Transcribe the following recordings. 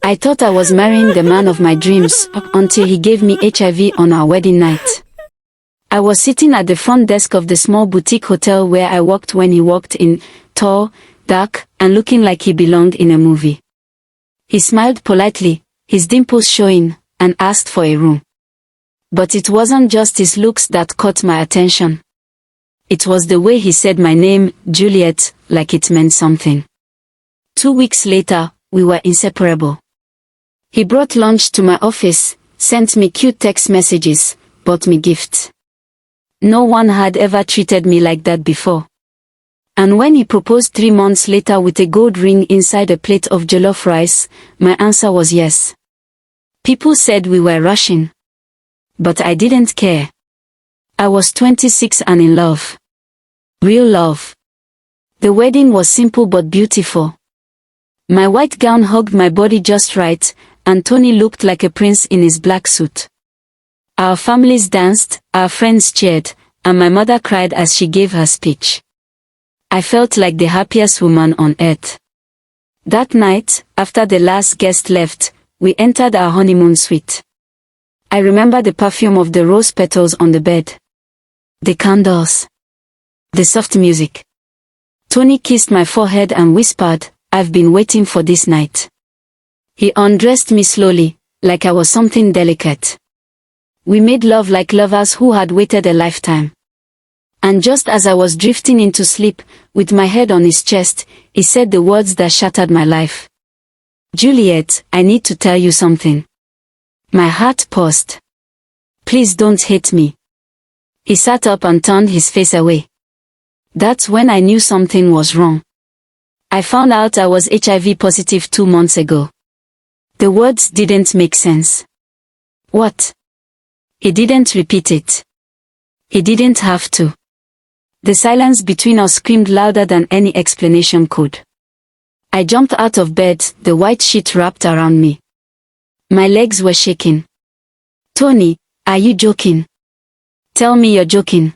I thought I was marrying the man of my dreams until he gave me HIV on our wedding night. I was sitting at the front desk of the small boutique hotel where I worked when he walked in, tall, dark, and looking like he belonged in a movie. He smiled politely, his dimples showing, and asked for a room. But it wasn't just his looks that caught my attention. It was the way he said my name, Juliet, like it meant something. 2 weeks later, we were inseparable. He brought lunch to my office, sent me cute text messages, bought me gifts. No one had ever treated me like that before. And when he proposed 3 months later with a gold ring inside a plate of jollof rice, my answer was yes. People said we were rushing. But I didn't care. I was 26 and in love. Real love. The wedding was simple but beautiful. My white gown hugged my body just right, and Tony looked like a prince in his black suit. Our families danced, our friends cheered, and my mother cried as she gave her speech. I felt like the happiest woman on earth. That night, after the last guest left, we entered our honeymoon suite. I remember the perfume of the rose petals on the bed. The candles. The soft music. Tony kissed my forehead and whispered, "I've been waiting for this night." He undressed me slowly, like I was something delicate. We made love like lovers who had waited a lifetime. And just as I was drifting into sleep, with my head on his chest, he said the words that shattered my life. "Juliet, I need to tell you something." My heart paused. "Please don't hate me." He sat up and turned his face away. That's when I knew something was wrong. I found out I was HIV positive 2 months ago. The words didn't make sense. What? He didn't repeat it. He didn't have to. The silence between us screamed louder than any explanation could. I jumped out of bed, the white sheet wrapped around me. My legs were shaking. "Tony, are you joking? Tell me you're joking."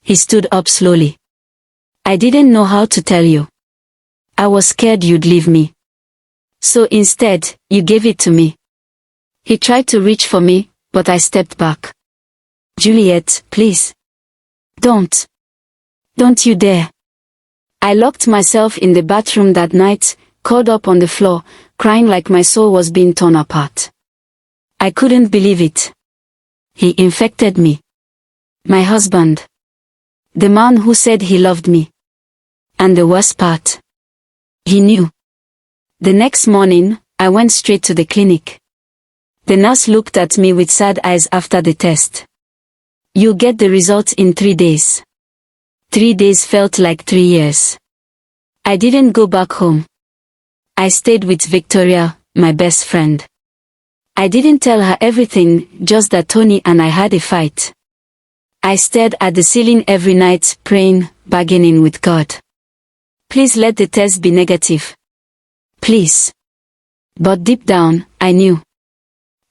He stood up slowly. "I didn't know how to tell you. I was scared you'd leave me. So instead, you gave it to me." He tried to reach for me, but I stepped back. "Juliet, please. Don't. Don't you dare." I locked myself in the bathroom that night, curled up on the floor, crying like my soul was being torn apart. I couldn't believe it. He infected me. My husband. The man who said he loved me. And the worst part. He knew. The next morning, I went straight to the clinic. The nurse looked at me with sad eyes after the test. "You'll get the results in 3 days." 3 days felt like 3 years. I didn't go back home. I stayed with Victoria, my best friend. I didn't tell her everything, just that Tony and I had a fight. I stared at the ceiling every night, praying, bargaining with God. "Please let the test be negative. Please." But deep down, I knew.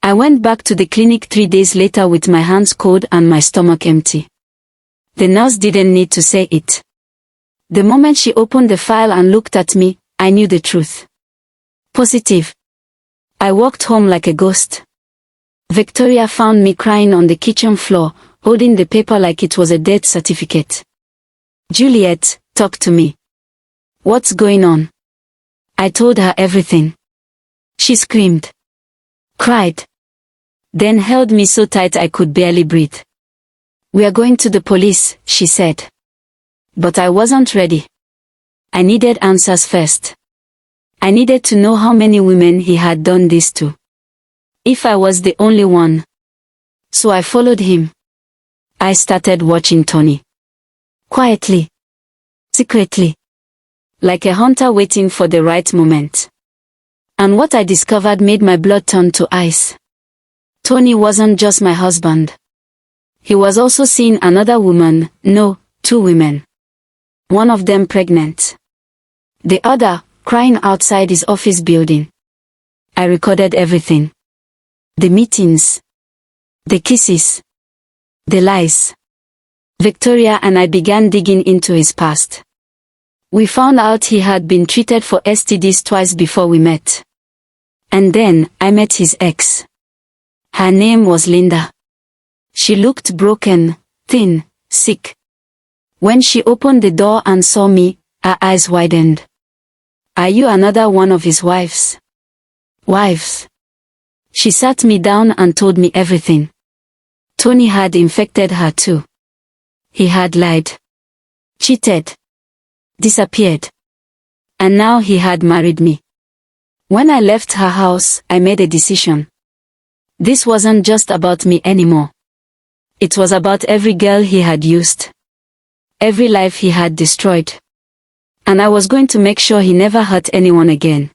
I went back to the clinic 3 days later with my hands cold and my stomach empty. The nurse didn't need to say it. The moment she opened the file and looked at me, I knew the truth. Positive. I walked home like a ghost. Victoria found me crying on the kitchen floor, holding the paper like it was a death certificate. "Juliet, talk to me. What's going on?" I told her everything. She screamed. Cried. Then held me so tight I could barely breathe. "We are going to the police," she said. But I wasn't ready. I needed answers first. I needed to know how many women he had done this to. If I was the only one. So I followed him. I started watching Tony. Quietly. Secretly. Like a hunter waiting for the right moment. And what I discovered made my blood turn to ice. Tony wasn't just my husband. He was also seeing another woman, no, 2 women. One of them pregnant. The other, crying outside his office building. I recorded everything. The meetings. The kisses. The lies. Victoria and I began digging into his past. We found out he had been treated for STDs twice before we met. And then, I met his ex. Her name was Linda. She looked broken, thin, sick. When she opened the door and saw me, her eyes widened. Are you another one of his wives? Wives. She sat me down and told me everything. Tony had infected her too. He had lied. Cheated. Disappeared. And now he had married me. When I left her house, I made a decision. This wasn't just about me anymore. It was about every girl he had used. Every life he had destroyed. And I was going to make sure he never hurt anyone again.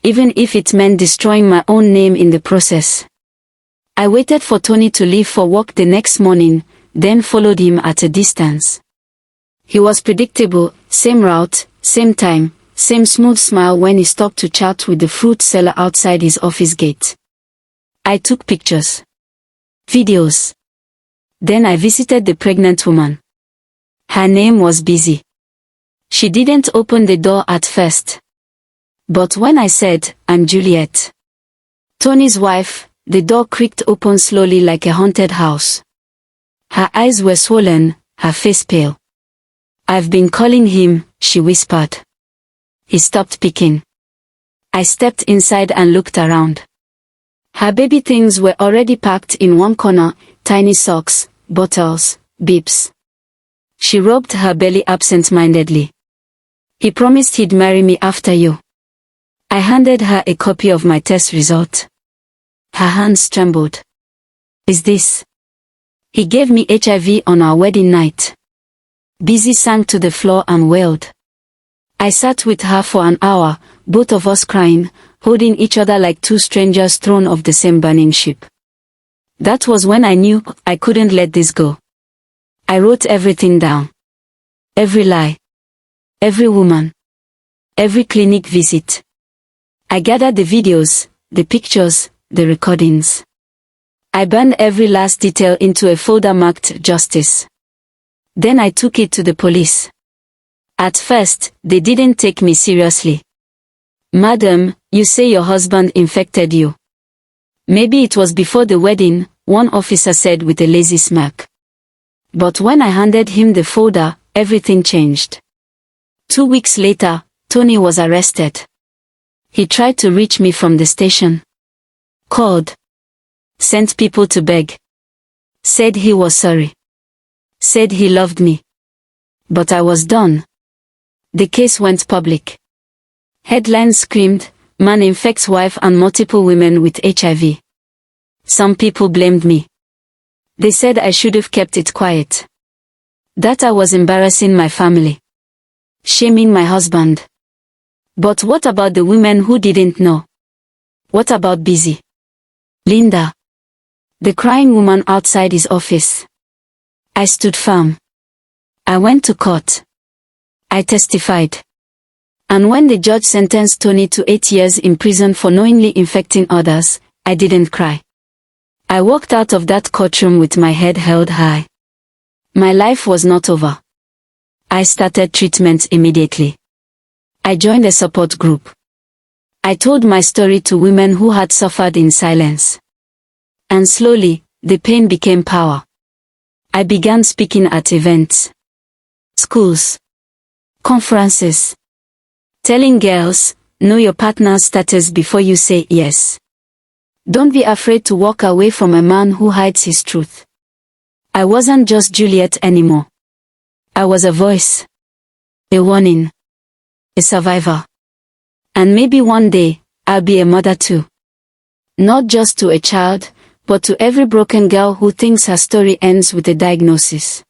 Even if it meant destroying my own name in the process. I waited for Tony to leave for work the next morning, then followed him at a distance. He was predictable, same route, same time, same smooth smile when he stopped to chat with the fruit seller outside his office gate. I took pictures. Videos. Then I visited the pregnant woman. Her name was Busy. She didn't open the door at first. But when I said, I'm Juliet, Tony's wife, the door creaked open slowly like a haunted house. Her eyes were swollen, her face pale. I've been calling him, she whispered. He stopped picking. I stepped inside and looked around. Her baby things were already packed in one corner, tiny socks, bottles, bibs. She rubbed her belly absent-mindedly. He promised he'd marry me after you. I handed her a copy of my test result. Her hands trembled. Is this? He gave me HIV on our wedding night. Busy sank to the floor and wailed. I sat with her for an hour, both of us crying, holding each other like two strangers thrown off the same burning ship. That was when I knew I couldn't let this go. I wrote everything down. Every lie. Every woman. Every clinic visit. I gathered the videos, the pictures, the recordings. I burned every last detail into a folder marked Justice. Then I took it to the police. At first, they didn't take me seriously. Madam, you say your husband infected you. Maybe it was before the wedding, one officer said with a lazy smirk. But when I handed him the folder, everything changed. 2 weeks later, Tony was arrested. He tried to reach me from the station. Called. Sent people to beg. Said he was sorry. Said he loved me. But I was done. The case went public. Headlines screamed, man infects wife and multiple women with HIV. Some people blamed me. They said I should have kept it quiet. That I was embarrassing my family. Shaming my husband. But what about the women who didn't know? What about Busy? Linda. The crying woman outside his office. I stood firm. I went to court. I testified. And when the judge sentenced Tony to 8 years in prison for knowingly infecting others, I didn't cry. I walked out of that courtroom with my head held high. My life was not over. I started treatment immediately. I joined a support group. I told my story to women who had suffered in silence. And slowly, the pain became power. I began speaking at events, schools, conferences, telling girls, know your partner's status before you say yes. Don't be afraid to walk away from a man who hides his truth. I wasn't just Juliet anymore. I was a voice, a warning, a survivor. And maybe one day, I'll be a mother too. Not just to a child, but to every broken girl who thinks her story ends with a diagnosis.